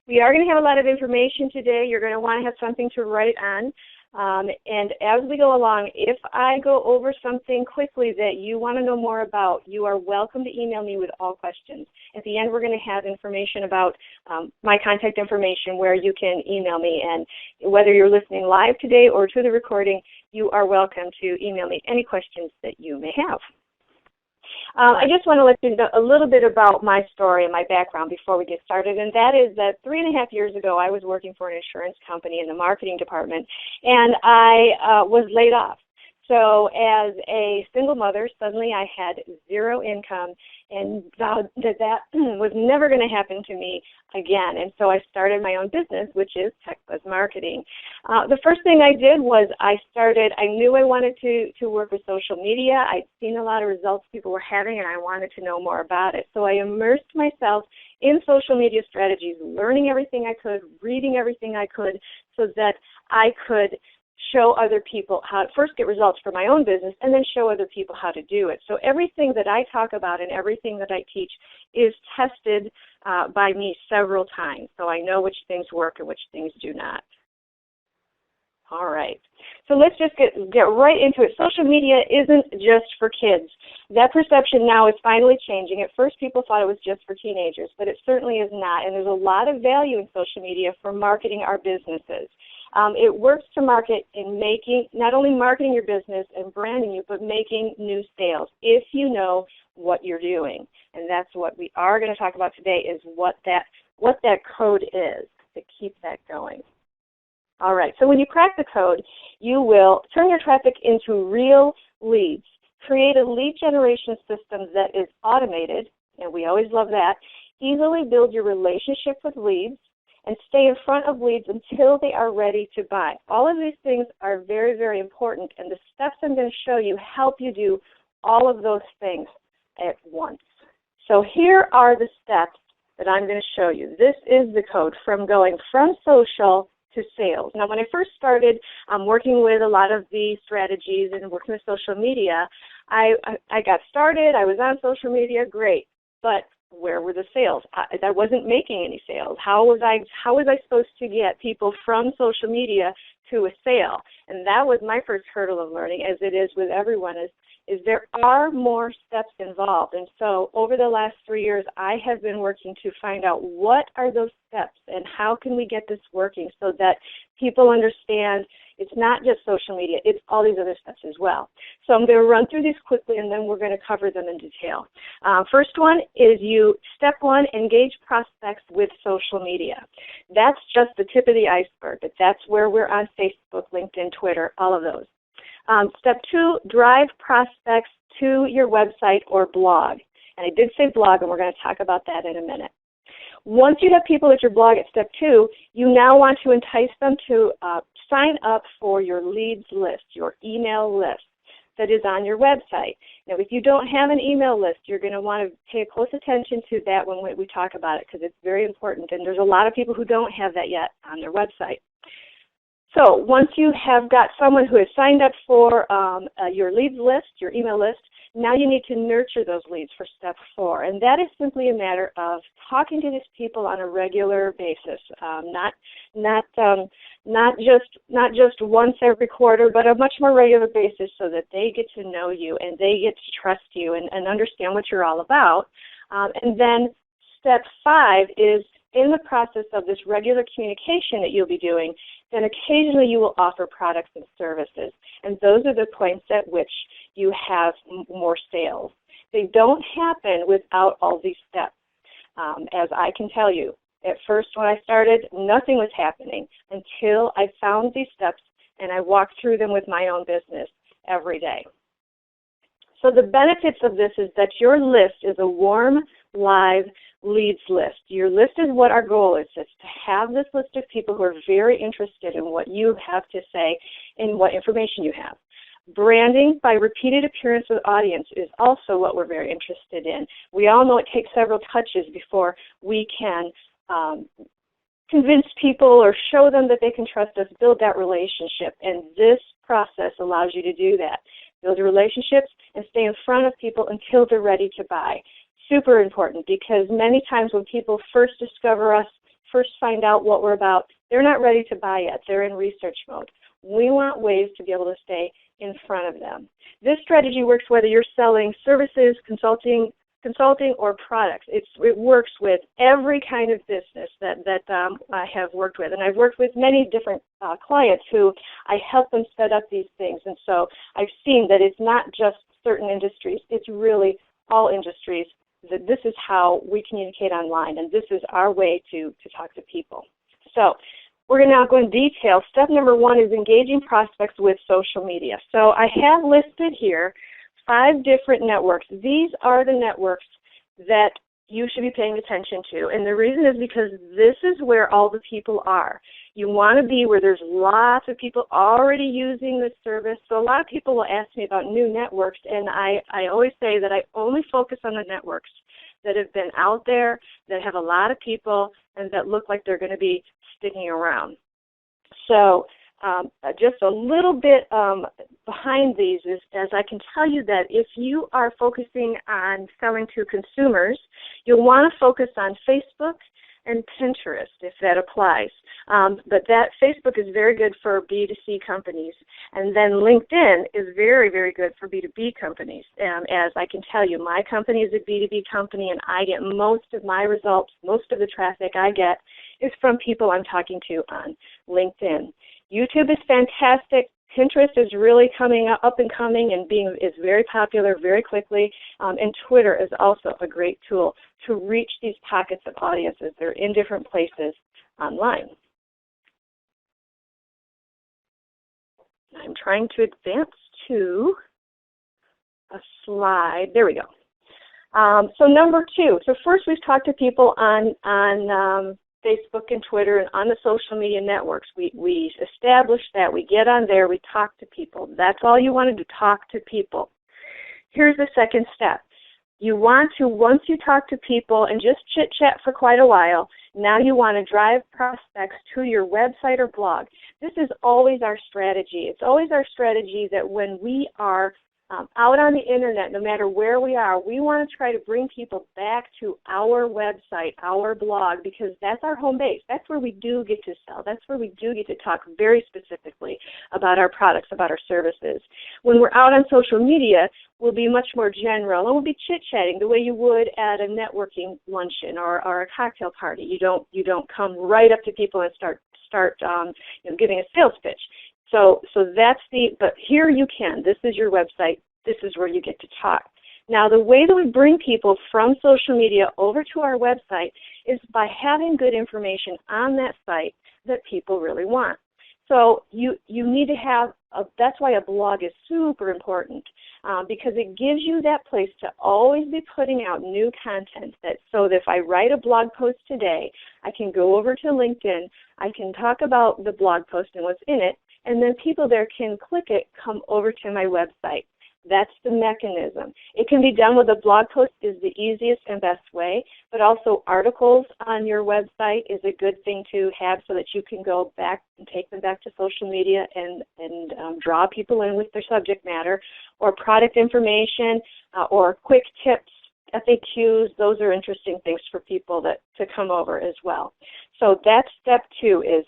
We are going to have a lot of information today. You're going to want to have something to write on. And as we go along, if I go over something quickly that you want to know more about, you are welcome to email me with all questions. At the end, we're going to have information about my contact information where you can email me. And whether you're listening live today or to the recording, you are welcome to email me any questions that you may have. I just want to let you know a little bit about my story and my background before we get started, and that is that 3.5 years ago I was working for an insurance company in the marketing department, and I was laid off. So as a single mother, suddenly I had zero income and vowed that that was never going to happen to me again. And so I started my own business, which is TechBuzz Marketing. The first thing I did was I knew I wanted to work with social media. I'd seen a lot of results people were having, and I wanted to know more about it. So I immersed myself in social media strategies, learning everything I could, reading everything I could, so that I could show other people how to first get results for my own business and then show other people how to do it. So everything that I talk about and everything that I teach is tested by me several times. So I know which things work and which things do not. All right. So let's just get right into it. Social media isn't just for kids. That perception now is finally changing. At first, people thought it was just for teenagers, but it certainly is not. And there's a lot of value in social media for marketing our businesses. It works to market in not only marketing your business and branding you, but making new sales if you know what you're doing. And that's what we are going to talk about today, is what that code is to keep that going. All right, so when you crack the code, you will turn your traffic into real leads. Create a lead generation system that is automated, and we always love that. Easily build your relationship with leads, and stay in front of leads until they are ready to buy. All of these things are very, very important, and the steps I'm going to show you help you do all of those things at once. So here are the steps that I'm going to show you. This is the code from going from social to sales. Now, when I first started working with a lot of the strategies and working with social media, I got started. I was on social media, great, but where were the sales? I wasn't making any sales. How was I supposed to get people from social media to a sale? And that was my first hurdle of learning, as it is with everyone, is there are more steps involved. And so over the last 3 years, I have been working to find out what are those steps and how can we get this working so that people understand it's not just social media, it's all these other steps as well. So I'm going to run through these quickly, and then we're going to cover them in detail. First one is step one, engage prospects with social media. That's just the tip of the iceberg, but that's where we're on Facebook, LinkedIn, Twitter, all of those. Step two, drive prospects to your website or blog. And I did say blog, and we're going to talk about that in a minute. Once you have people at your blog at step two, you now want to entice them to sign up for your leads list, your email list that is on your website. Now, if you don't have an email list, you're going to want to pay close attention to that when we talk about it, because it's very important. And there's a lot of people who don't have that yet on their website. So once you have got someone who has signed up for your leads list, your email list, now you need to nurture those leads for step four. And that is simply a matter of talking to these people on a regular basis, not just once every quarter, but a much more regular basis, so that they get to know you and they get to trust you and understand what you're all about. And then step five is, in the process of this regular communication that you'll be doing, then occasionally you will offer products and services. And those are the points at which you have more sales. They don't happen without all these steps. As I can tell you, at first when I started, nothing was happening until I found these steps and I walked through them with my own business every day. So the benefits of this is that your list is a warm, live leads list. Your list is what our goal is to have this list of people who are very interested in what you have to say and what information you have. Branding by repeated appearance with audience is also what we're very interested in. We all know it takes several touches before we can convince people or show them that they can trust us, build that relationship, and this process allows you to do that. Build relationships and stay in front of people until they're ready to buy. Super important, because many times when people first discover us, first find out what we're about, they're not ready to buy yet. They're in research mode. We want ways to be able to stay in front of them. This strategy works whether you're selling services, consulting, or products. It works with every kind of business that I have worked with. And I've worked with many different clients who I help them set up these things. And so I've seen that it's not just certain industries. It's really all industries. That this is how we communicate online, and this is our way to talk to people. So we're going to now go in detail. Step number 1 is engaging prospects with social media. So I have listed here 5 different networks. These are the networks that you should be paying attention to. And the reason is because this is where all the people are. You want to be where there's lots of people already using this service. So a lot of people will ask me about new networks, and I always say that I only focus on the networks that have been out there, that have a lot of people, and that look like they're going to be sticking around. So just a little bit behind these is, as I can tell you that if you are focusing on selling to consumers, you'll want to focus on Facebook and Pinterest, if that applies. But that Facebook is very good for B2C companies. And then LinkedIn is very, very good for B2B companies. As I can tell you, my company is a B2B company, and I get most of my results, most of the traffic I get is from people I'm talking to on LinkedIn. YouTube is fantastic. Pinterest is really coming up and coming and is very popular very quickly. And Twitter is also a great tool to reach these pockets of audiences. They're in different places online. I'm trying to advance to a slide. There we go. So number 2. So first we've talked to people on Facebook and Twitter and on the social media networks. We establish that. We get on there. We talk to people. That's all you want to do, talk to people. Here's the second step. You want to, once you talk to people and just chit-chat for quite a while, now you want to drive prospects to your website or blog. This is always our strategy. It's always our strategy that when we are out on the internet, no matter where we are, we want to try to bring people back to our website, our blog, because that's our home base. That's where we do get to sell. That's where we do get to talk very specifically about our products, about our services. When we're out on social media, we'll be much more general, and we'll be chit-chatting the way you would at a networking luncheon or a cocktail party. You don't come right up to people and start giving a sales pitch. So that's but here you can. This is your website. This is where you get to talk. Now, the way that we bring people from social media over to our website is by having good information on that site that people really want. So you need to have, that's why a blog is super important, because it gives you that place to always be putting out new content. So that if I write a blog post today, I can go over to LinkedIn, I can talk about the blog post and what's in it, and then people there can click it, come over to my website. That's the mechanism. It can be done with a blog post is the easiest and best way, but also articles on your website is a good thing to have so that you can go back and take them back to social media and draw people in with their subject matter, or product information or quick tips, FAQs. Those are interesting things for people to come over as well. So that's step 2 is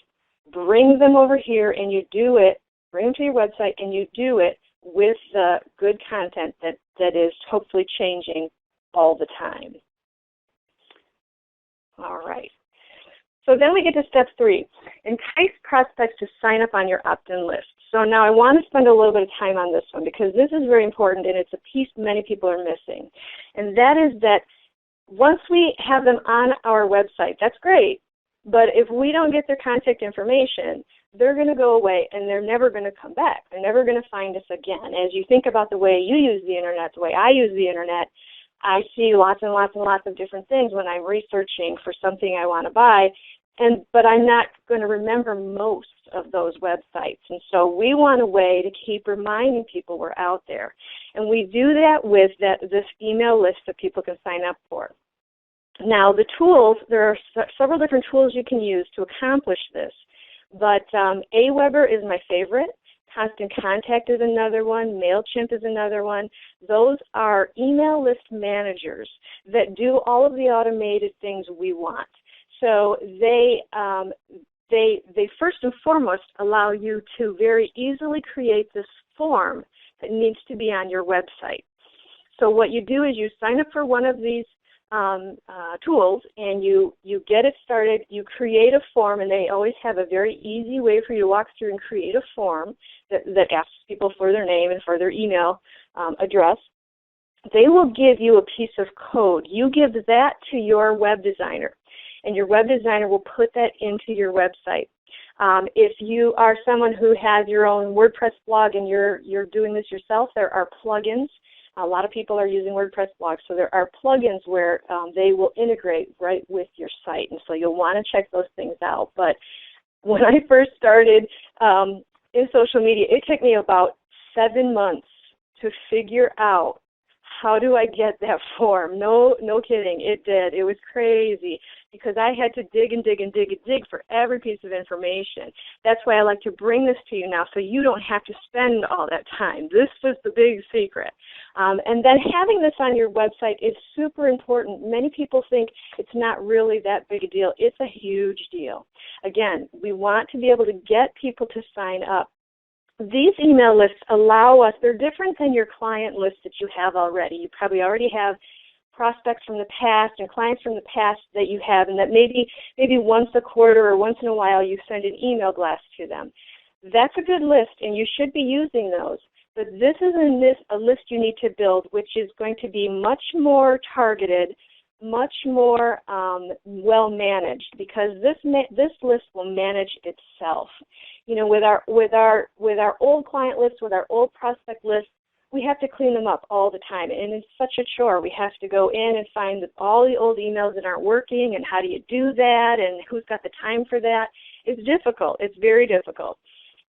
bring them over here, and you do it, bring them to your website, and you do it with the good content that is hopefully changing all the time. All right. So then we get to step 3, entice prospects to sign up on your opt-in list. So now I want to spend a little bit of time on this one because this is very important, and it's a piece many people are missing. And that is that once we have them on our website, that's great, but if we don't get their contact information, they're going to go away and they're never going to come back. They're never going to find us again. As you think about the way you use the internet, the way I use the internet, I see lots and lots and lots of different things when I'm researching for something I want to buy, but I'm not going to remember most of those websites. And so we want a way to keep reminding people we're out there. And we do that with this email list that people can sign up for. Now, the tools, there are several different tools you can use to accomplish this, but Aweber is my favorite. Constant Contact is another one. MailChimp is another one. Those are email list managers that do all of the automated things we want. So they first and foremost allow you to very easily create this form that needs to be on your website. So what you do is you sign up for one of these tools, and you get it started. You create a form, and they always have a very easy way for you to walk through and create a form that asks people for their name and for their email address. They will give you a piece of code. You give that to your web designer, and your web designer will put that into your website. If you are someone who has your own WordPress blog and you're doing this yourself, there are plugins. A lot of people are using WordPress blogs, so there are plugins where they will integrate right with your site, and so you'll want to check those things out. But when I first started in social media, it took me about 7 months to figure out how do I get that form. No kidding, it did. It was crazy because I had to dig and dig and dig and dig for every piece of information. That's why I like to bring this to you now so you don't have to spend all that time. This was the big secret. And then having this on your website is super important. Many people think it's not really that big a deal. It's a huge deal. Again, we want to be able to get people to sign up. These email lists allow us, they're different than your client list that you have already. You probably already have prospects from the past and clients from the past that you have, and that maybe once a quarter or once in a while you send an email blast to them. That's a good list, and you should be using those. But this is a list you need to build, which is going to be much more targeted, much more well-managed, because this list will manage itself. You know, with our old client list, with our old prospect list, we have to clean them up all the time, and it's such a chore. We have to go in and find all the old emails that aren't working, and how do you do that, and who's got the time for that? It's difficult. It's very difficult.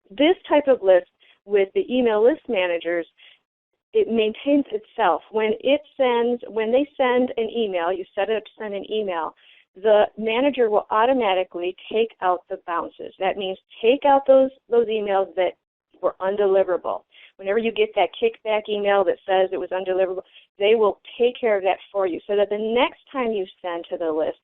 This type of list with the email list managers, it maintains itself. When they send an email, you set it up to send an email, the manager will automatically take out the bounces. That means take out those emails that were undeliverable. Whenever you get that kickback email that says it was undeliverable, they will take care of that for you so that the next time you send to the list,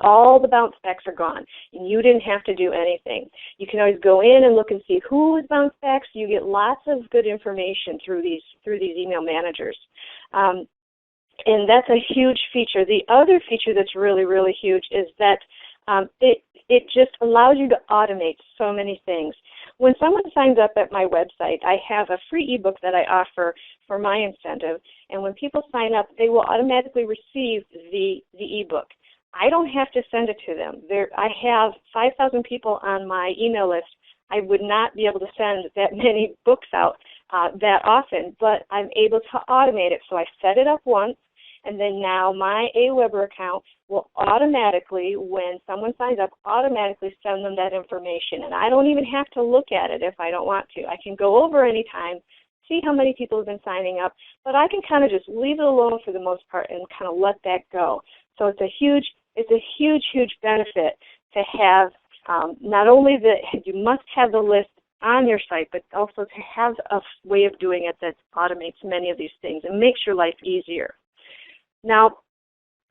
all the bounce backs are gone, and you didn't have to do anything. You can always go in and look and see who was bounce backs. You get lots of good information through these email managers. And that's a huge feature. The other feature that's really, really huge is that it just allows you to automate so many things. When someone signs up at my website, I have a free ebook that I offer for my incentive, and when people sign up, they will automatically receive the ebook. I don't have to send it to them. I have 5,000 people on my email list. I would not be able to send that many books out that often, but I'm able to automate it. So I set it up once, and then now my AWeber account will automatically, when someone signs up, automatically send them that information. And I don't even have to look at it if I don't want to. I can go over anytime, see how many people have been signing up, but I can kind of just leave it alone for the most part and kind of let that go. So it's a huge benefit to have not only that you must have the list on your site, but also to have a way of doing it that automates many of these things and makes your life easier. Now,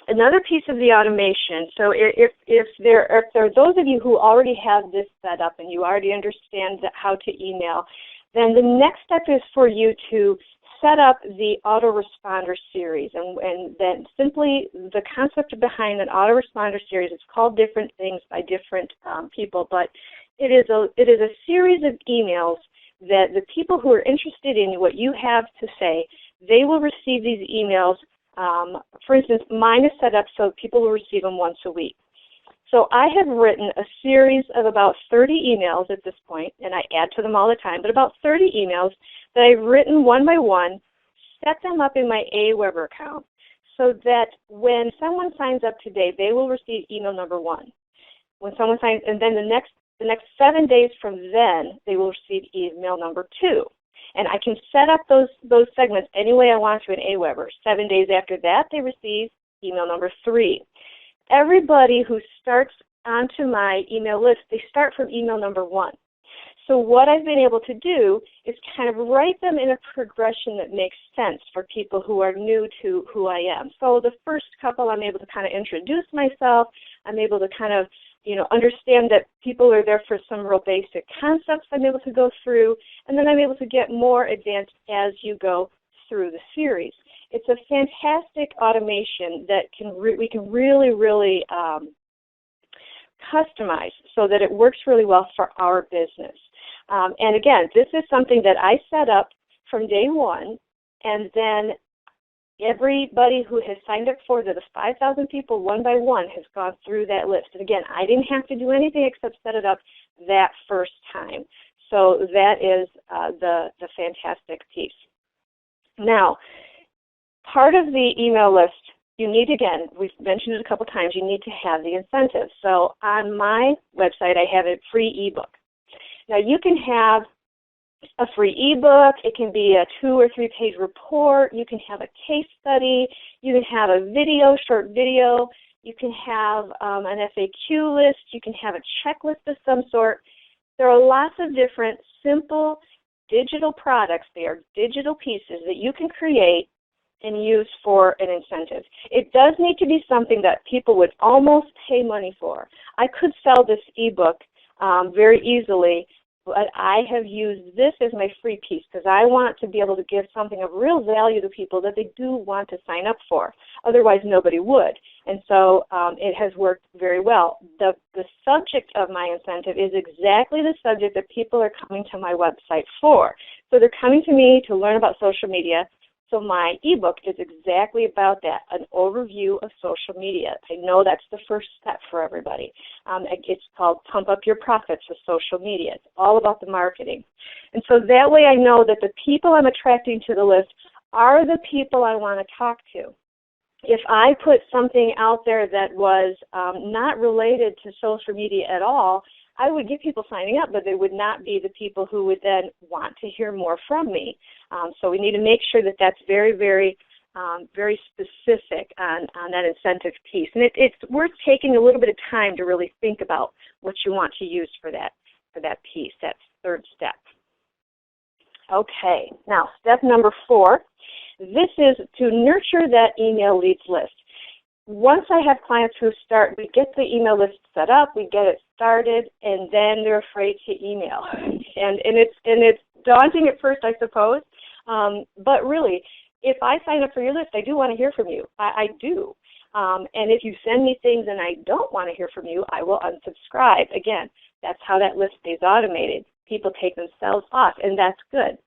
another piece of the automation, so if there are those of you who already have this set up and you already understand how to email, then the next step is for you to set up the autoresponder series. And then simply the concept behind an autoresponder series, it's called different things by different people, but it is a series of emails that the people who are interested in what you have to say, they will receive these emails. For instance, mine is set up so people will receive them once a week. So I have written a series of about 30 emails at this point, and I add to them all the time, but about 30 emails that I've written one by one, set them up in my AWeber account so that when someone signs up today, they will receive email number 1. When someone signs, and then the next 7 days from then, they will receive email number 2. And I can set up those segments any way I want to in AWeber. 7 days after that, they receive email number 3. Everybody who starts onto my email list, they start from email number 1. So what I've been able to do is kind of write them in a progression that makes sense for people who are new to who I am. So the first couple, I'm able to kind of introduce myself. I'm able to kind of, understand that people are there for some real basic concepts I'm able to go through, and then I'm able to get more advanced as you go through the series. It's a fantastic automation that we can really, really customize so that it works really well for our business. And again, this is something that I set up from day one, and then everybody who has signed up for the 5,000 people one by one has gone through that list. And again, I didn't have to do anything except set it up that first time. So that is the fantastic piece. Now, part of the email list, you need, again, we've mentioned it a couple times, you need to have the incentive. So on my website, I have a free ebook. Now, you can have a free ebook. It can be a 2 or 3 page report. You can have a case study. You can have a video, short video. You can have an FAQ list. You can have a checklist of some sort. There are lots of different simple digital products. They are digital pieces that you can create and use for an incentive. It does need to be something that people would almost pay money for. I could sell this ebook very easily, but I have used this as my free piece because I want to be able to give something of real value to people that they do want to sign up for. Otherwise, nobody would. And so it has worked very well. The subject of my incentive is exactly the subject that people are coming to my website for. So they're coming to me to learn about social media. So my ebook is exactly about that, an overview of social media. I know that's the first step for everybody. It's called Pump Up Your Profits with Social Media. It's all about the marketing. And so that way I know that the people I'm attracting to the list are the people I want to talk to. If I put something out there that was not related to social media at all, I would get people signing up, but they would not be the people who would then want to hear more from me. So we need to make sure that that's very, very, very specific on that incentive piece. And it's worth taking a little bit of time to really think about what you want to use for that piece, that third step. Okay, now step number 4. This is to nurture that email leads list. Once I have clients who start, we get the email list set up, we get it started, and then they're afraid to email. And it's daunting at first, I suppose. But really, if I sign up for your list, I do want to hear from you. I do. And if you send me things and I don't want to hear from you, I will unsubscribe. Again, that's how that list stays automated. People take themselves off, and that's good.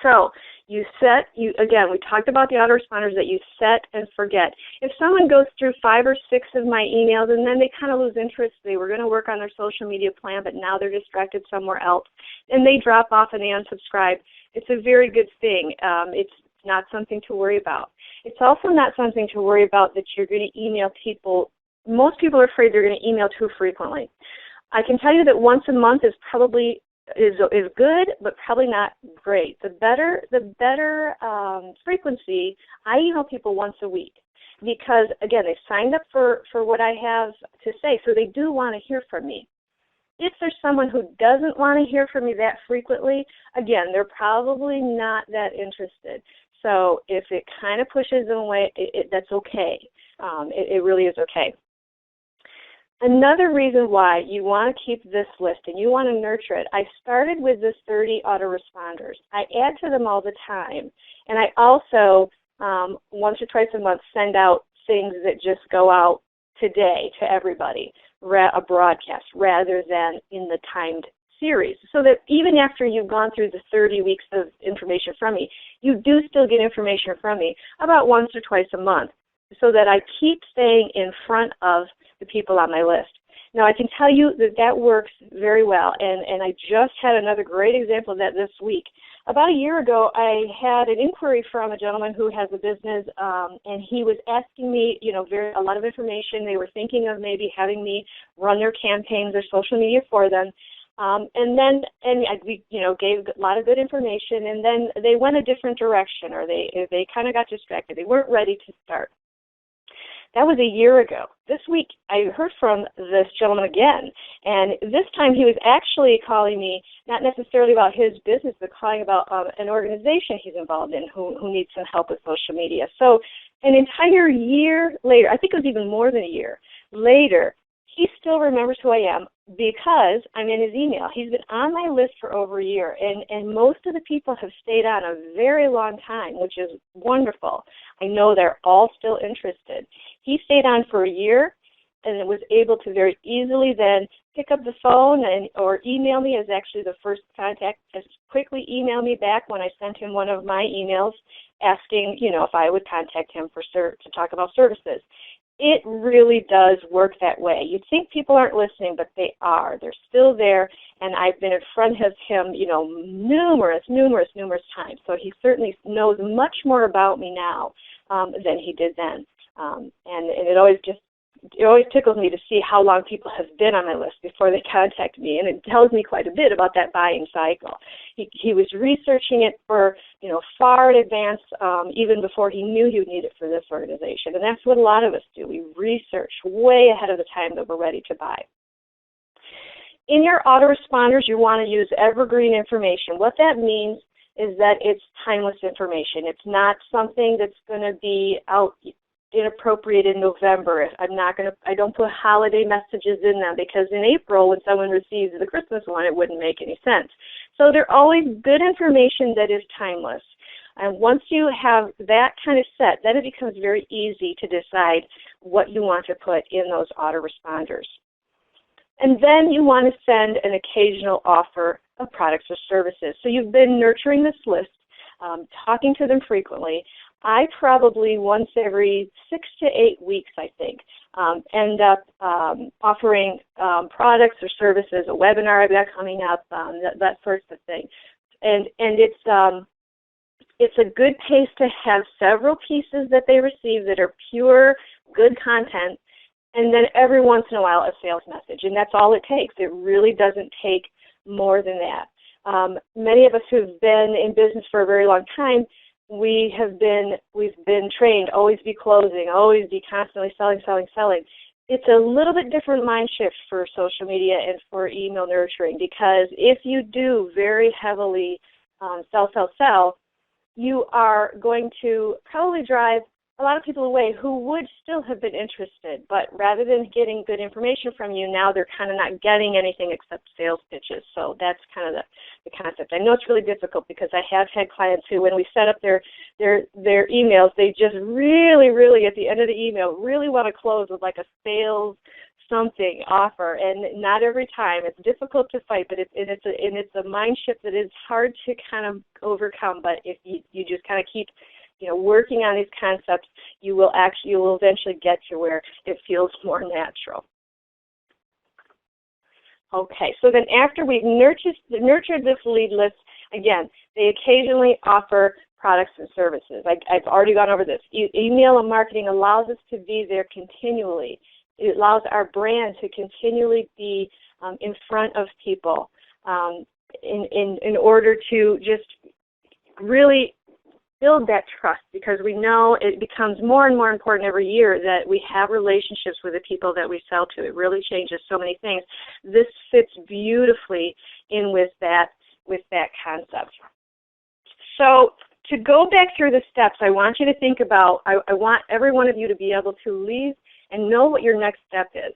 So again, we talked about the autoresponders that you set and forget. If someone goes through 5 or 6 of my emails and then they kind of lose interest, they were going to work on their social media plan, but now they're distracted somewhere else, and they drop off and they unsubscribe, it's a very good thing. It's not something to worry about. It's also not something to worry about that you're going to email people. Most people are afraid they're going to email too frequently. I can tell you that once a month is probably is good, but probably not great. The better frequency, I email people once a week because, again, they signed up for what I have to say, so they do want to hear from me. If there's someone who doesn't want to hear from me that frequently, again, they're probably not that interested. So if it kind of pushes them away, that's okay. It really is okay. Another reason why you want to keep this list and you want to nurture it, I started with this 30 autoresponders. I add to them all the time. And I also, once or twice a month, send out things that just go out today to everybody, a broadcast, rather than in the timed series. So that even after you've gone through the 30 weeks of information from me, you do still get information from me about once or twice a month, so that I keep staying in front of the people on my list. Now, I can tell you that works very well, and I just had another great example of that this week. About a year ago, I had an inquiry from a gentleman who has a business, and he was asking me, a lot of information. They were thinking of maybe having me run their campaigns or social media for them. We gave a lot of good information, and then they went a different direction, or they kind of got distracted. They weren't ready to start. That was a year ago. This week, I heard from this gentleman again, and this time he was actually calling me, not necessarily about his business, but calling about an organization he's involved in who needs some help with social media. So An entire year later, I think it was even more than a year later, he still remembers who I am because I'm in his email. He's been on my list for over a year, and most of the people have stayed on a very long time, which is wonderful. I know they're all still interested. He stayed on for a year and was able to very easily then pick up the phone or email me as actually the first contact, just quickly email me back when I sent him one of my emails asking, if I would contact him to talk about services. It really does work that way. You'd think people aren't listening, but they are. They're still there, and I've been in front of him, numerous times. So he certainly knows much more about me now than he did then. And it always tickles me to see how long people have been on my list before they contact me, and it tells me quite a bit about that buying cycle. He was researching it for, far in advance, even before he knew he would need it for this organization, and that's what a lot of us do. We research way ahead of the time that we're ready to buy. In your autoresponders, you want to use evergreen information. What that means is that it's timeless information. It's not something that's going to be out inappropriate in November. I don't put holiday messages in them because in April when someone receives the Christmas one, it wouldn't make any sense. So they're always good information that is timeless. And once you have that kind of set, then it becomes very easy to decide what you want to put in those autoresponders. And then you want to send an occasional offer of products or services. So you've been nurturing this list, talking to them frequently. I probably once every 6 to 8 weeks, I think, end up offering products or services, a webinar I've got coming up, that sort of thing. And it's a good pace to have several pieces that they receive that are pure, good content, and then every once in a while a sales message. And that's all it takes. It really doesn't take more than that. Many of us who've been in business for a very long time, we've been trained, always be closing, always be constantly selling. It's a little bit different mind shift for social media and for email nurturing, because if you do very heavily sell, you are going to probably drive a lot of people away who would still have been interested, but rather than getting good information from you, now they're kind of not getting anything except sales pitches. So that's kind of the concept. I know it's really difficult because I have had clients who, when we set up their emails, they just really at the end of the email really want to close with like a sales something offer, and not every time. It's difficult to fight, but it's a mind shift that is hard to kind of overcome. But if you just kind of keep working on these concepts, you will eventually get to where it feels more natural. Okay, so then after we've nurtured this lead list, again, they occasionally offer products and services. I've already gone over this. Email and marketing allows us to be there continually. It allows our brand to continually be in front of people in order to just really build that trust, because we know it becomes more and more important every year that we have relationships with the people that we sell to. It really changes so many things. This fits beautifully in with that concept. So to go back through the steps, I want you to think about, I want every one of you to be able to leave and know what your next step is.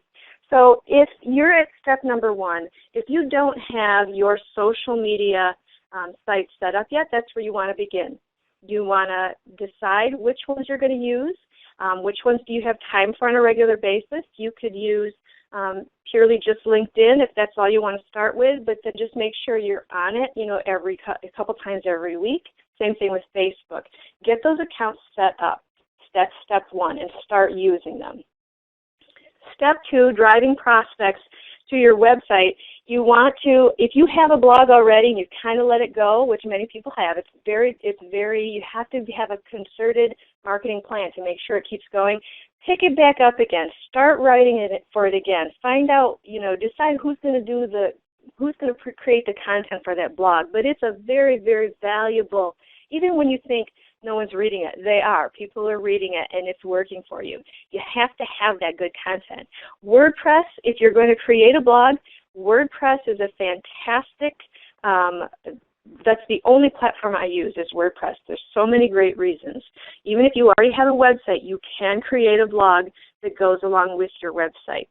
So if you're at step number 1, if you don't have your social media site set up yet, that's where you want to begin. You want to decide which ones you're going to use, which ones do you have time for on a regular basis. You could use purely just LinkedIn if that's all you want to start with, but then just make sure you're on it, a couple times every week. Same thing with Facebook. Get those accounts set up. That's step 1, and start using them. Step 2, driving prospects to your website. You want to, if you have a blog already and you kind of let it go, which many people have, you have to have a concerted marketing plan to make sure it keeps going. Pick it back up again. Start writing for it again. Find out, decide who's going to create the content for that blog. But it's a very, very valuable, even when you think no one's reading it, they are. People are reading it, and it's working for you. You have to have that good content. WordPress, if you're going to create a blog, WordPress is a fantastic that's the only platform I use is WordPress. There's so many great reasons. Even if you already have a website, you can create a blog that goes along with your website.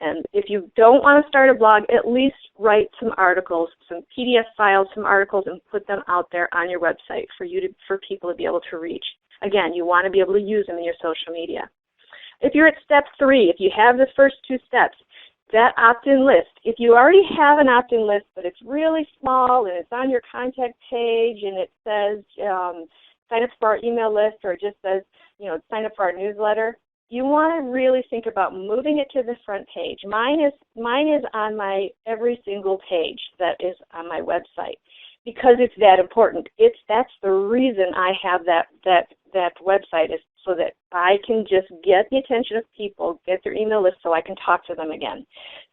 And if you don't want to start a blog, at least write some articles, some PDF files, some articles, and put them out there on your website for people to be able to reach. Again, you want to be able to use them in your social media. If you're at step 3, if you have the first 2 steps, that opt-in list. If you already have an opt-in list, but it's really small and it's on your contact page and it says sign up for our email list, or it just says, sign up for our newsletter, you want to really think about moving it to the front page. Mine is on my every single page that is on my website because it's that important. That's the reason I have that website, is so that I can just get the attention of people, get their email list, so I can talk to them again.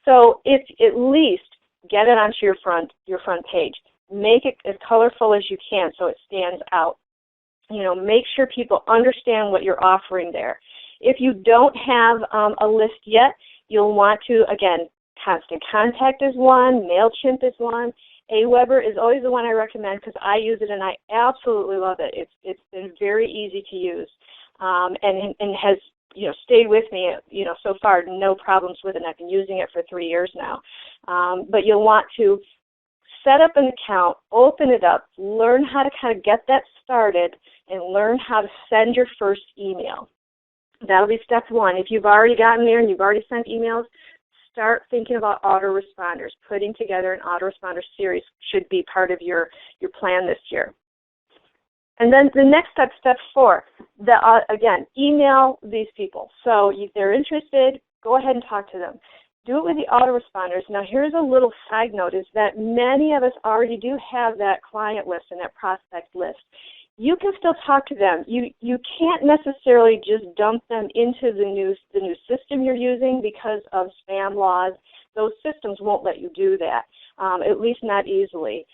So if at least get it onto your front page. Make it as colorful as you can so it stands out. Make sure people understand what you're offering there. If you don't have a list yet, you'll want to, again, Constant Contact is one, MailChimp is one. Aweber is always the one I recommend because I use it and I absolutely love it. It's been very easy to use and has stayed with me so far, no problems with it. I've been using it for 3 years now. But you'll want to set up an account, open it up, learn how to kind of get that started, and learn how to send your first email. That'll be step 1. If you've already gotten there and you've already sent emails, start thinking about autoresponders. Putting together an autoresponder series should be part of your plan this year. And then the next step, step 4, again, email these people. So if they're interested, go ahead and talk to them. Do it with the autoresponders. Now here's a little side note, is that many of us already do have that client list and that prospect list. You can still talk to them. You can't necessarily just dump them into the new system you're using because of spam laws. Those systems won't let you do that, at least not easily.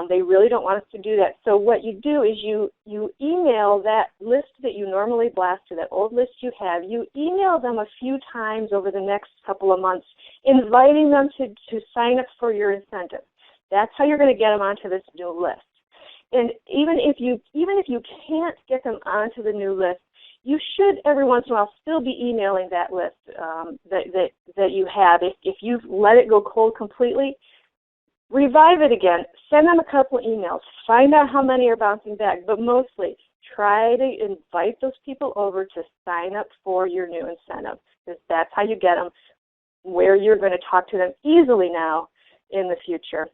They really don't want us to do that. So what you do is you email that list that you normally blast to, that old list you have. You email them a few times over the next couple of months, inviting them to sign up for your incentive. That's how you're going to get them onto this new list. And even if you can't get them onto the new list, you should every once in a while still be emailing that list that you have. If you've let it go cold completely, revive it again. Send them a couple emails. Find out how many are bouncing back. But mostly, try to invite those people over to sign up for your new incentive, because that's how you get them where you're going to talk to them easily now in the future.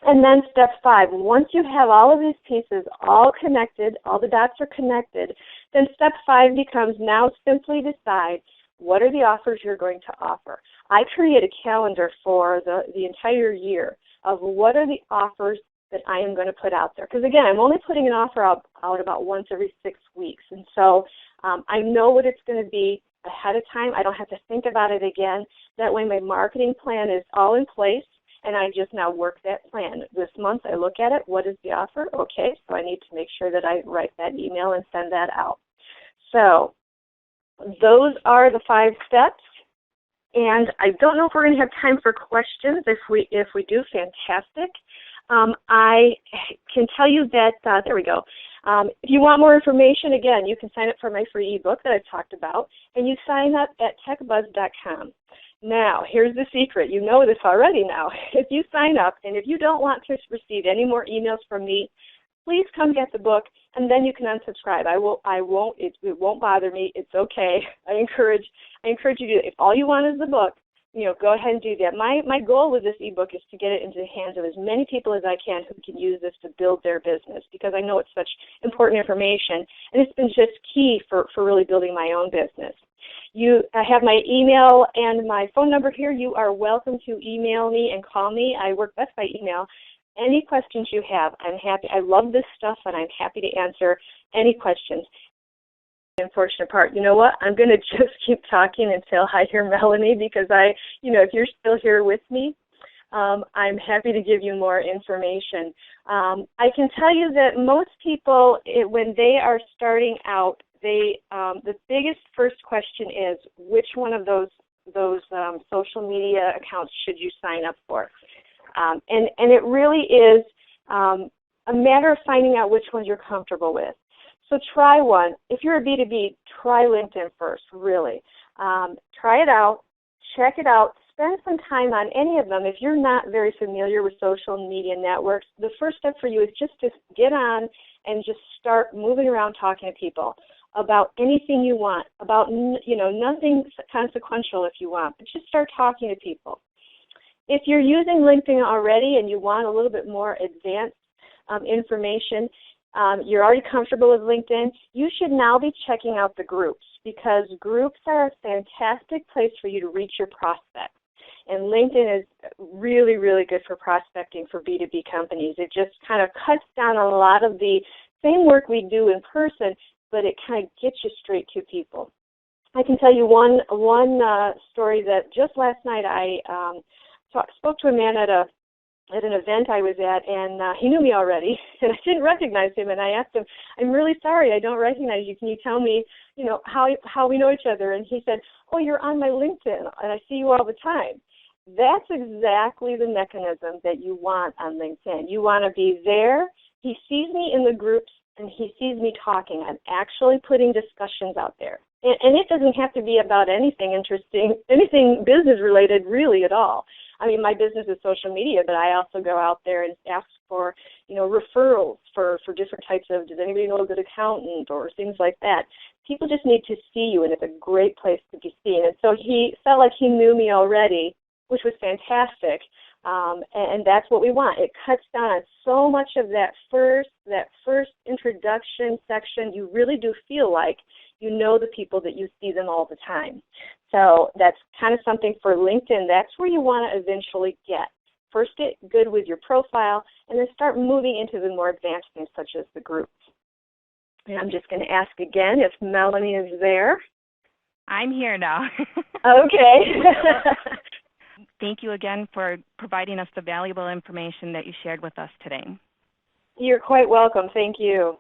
And then step 5, once you have all of these pieces all connected, all the dots are connected, then step 5 becomes now simply decide what are the offers you're going to offer. I create a calendar for the entire year of what are the offers that I am going to put out there. Because again, I'm only putting an offer out about once every 6 weeks. And so I know what it's going to be ahead of time. I don't have to think about it again. That way my marketing plan is all in place. And I just now work that plan. This month I look at it, what is the offer? Okay, so I need to make sure that I write that email and send that out. So those are the 5 steps. And I don't know if we're going to have time for questions. If we do, fantastic. I can tell you that, there we go. If you want more information, again, you can sign up for my free ebook that I've talked about, and you sign up at techbuzz.com. Now, here's the secret. You know this already now. If you sign up, and if you don't want to receive any more emails from me, please come get the book, and then you can unsubscribe. It won't bother me. It's okay. I encourage you to do it. If all you want is the book, go ahead and do that. My goal with this ebook is to get it into the hands of as many people as I can who can use this to build their business, because I know it's such important information, and it's been just key for really building my own business. I have my email and my phone number here. You are welcome to email me and call me. I work best by email. Any questions you have, I'm happy. I love this stuff, and I'm happy to answer any questions. The unfortunate part, you know what? I'm going to just keep talking until I hear Melanie, because if you're still here with me, I'm happy to give you more information. I can tell you that most people, when they are starting out, the biggest first question is, which one of those social media accounts should you sign up for? And it really is a matter of finding out which ones you're comfortable with. So try one. If you're a B2B, try LinkedIn first, really. Try it out, check it out, spend some time on any of them. If you're not very familiar with social media networks, the first step for you is just to get on and just start moving around talking to people about anything you want, about, nothing consequential if you want, but just start talking to people. If you're using LinkedIn already and you want a little bit more advanced information, you're already comfortable with LinkedIn, you should now be checking out the groups, because groups are a fantastic place for you to reach your prospects. And LinkedIn is really, really good for prospecting for B2B companies. It just kind of cuts down on a lot of the same work we do in person, but it kind of gets you straight to people. I can tell you one story that just last night I spoke to a man at an event I was at, and he knew me already, and I didn't recognize him, and I asked him, I'm really sorry, I don't recognize you. Can you tell me, how we know each other? And he said, oh, you're on my LinkedIn, and I see you all the time. That's exactly the mechanism that you want on LinkedIn. You want to be there. He sees me in the groups, and he sees me talking. I'm actually putting discussions out there. And it doesn't have to be about anything interesting, anything business-related really at all. I mean, my business is social media, but I also go out there and ask for, referrals for different types of, does anybody know a good accountant or things like that. People just need to see you, and it's a great place to be seen. And so he felt like he knew me already, which was fantastic. And that's what we want. It cuts down on so much of that first introduction section. You really do feel like you know the people, that you see them all the time. So that's kind of something for LinkedIn. That's where you want to eventually get. First get good with your profile, and then start moving into the more advanced things such as the groups. And I'm just going to ask again if Melanie is there. I'm here now. Okay. Thank you again for providing us the valuable information that you shared with us today. You're quite welcome. Thank you.